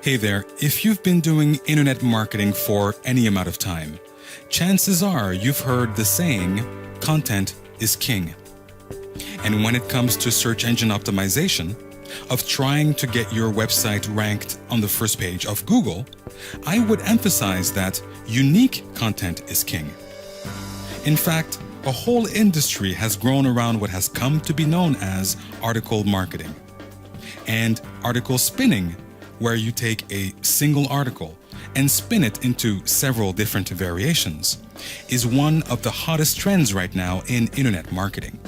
Hey there, if you've been doing internet marketing for any amount of time, chances are you've heard the saying, content is king. And when it comes to search engine optimization, of trying to get your website ranked on the first page of Google, I would emphasize that unique content is king. In fact, a whole industry has grown around what has come to be known as article marketing. And article spinning, where you take a single article and spin it into several different variations, is one of the hottest trends right now in internet marketing.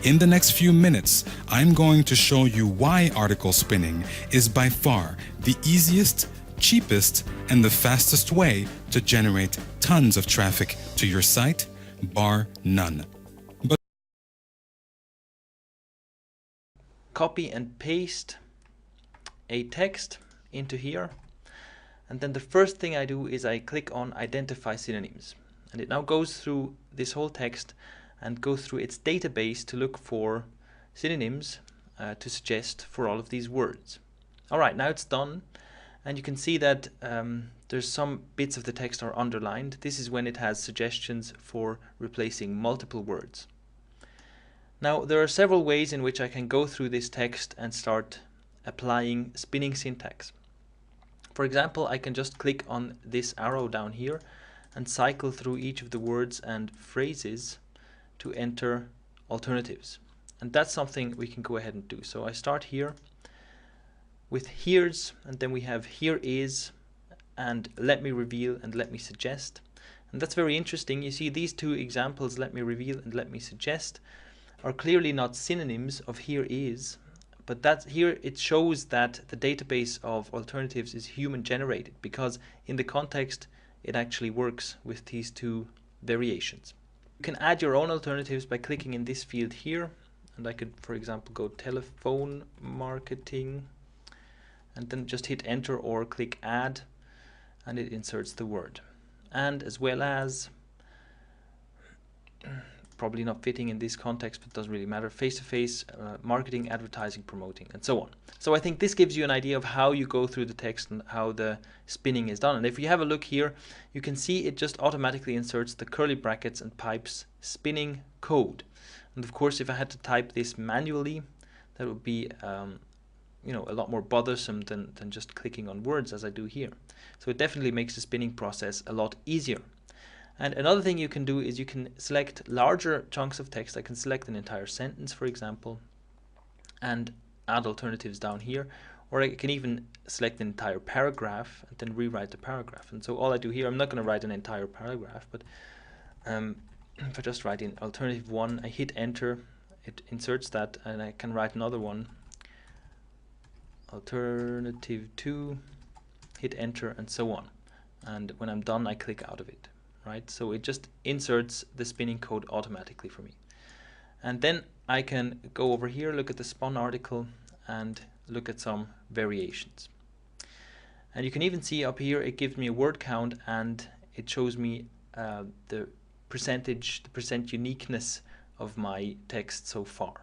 In the next few minutes, I'm going to show you why article spinning is by far the easiest, cheapest, and the fastest way to generate tons of traffic to your site, bar none. But copy and paste a text into here, and then the first thing I do is I click on identify synonyms, and it now goes through this whole text and goes through its database to look for synonyms to suggest for all of these words. Alright, now it's done, and you can see that there's some bits of the text are underlined. This is when it has suggestions for replacing multiple words. Now there are several ways in which I can go through this text and start applying spinning syntax. For example, I can just click on this arrow down here and cycle through each of the words and phrases to enter alternatives. And that's something we can go ahead and do. So I start here with here's, and then we have here is, and let me reveal and let me suggest. And that's very interesting. You see these two examples, let me reveal and let me suggest, are clearly not synonyms of here is, but that here it shows that the database of alternatives is human generated, because in the context it actually works with these two variations. You can add your own alternatives by clicking in this field here, and I could, for example, go telephone marketing and then just hit enter or click add, and it inserts the word. And as well as, probably not fitting in this context, but doesn't really matter, face-to-face, marketing, advertising, promoting, and so on. So I think this gives you an idea of how you go through the text and how the spinning is done. And if you have a look here, you can see it just automatically inserts the curly brackets and pipes spinning code. And of course, if I had to type this manually, that would be you know, a lot more bothersome than just clicking on words as I do here. So it definitely makes the spinning process a lot easier. And another thing you can do is you can select larger chunks of text. I can select an entire sentence, for example, and add alternatives down here, or I can even select an entire paragraph and then rewrite the paragraph. And so all I do here, I'm not going to write an entire paragraph, but if I just write in alternative 1, I hit enter, it inserts that, and I can write another one, alternative 2, hit enter, and so on. And when I'm done, I click out of it. Right? So it just inserts the spinning code automatically for me. And then I can go over here, look at the spun article, and look at some variations. And you can even see up here it gives me a word count, and it shows me the percent uniqueness of my text so far.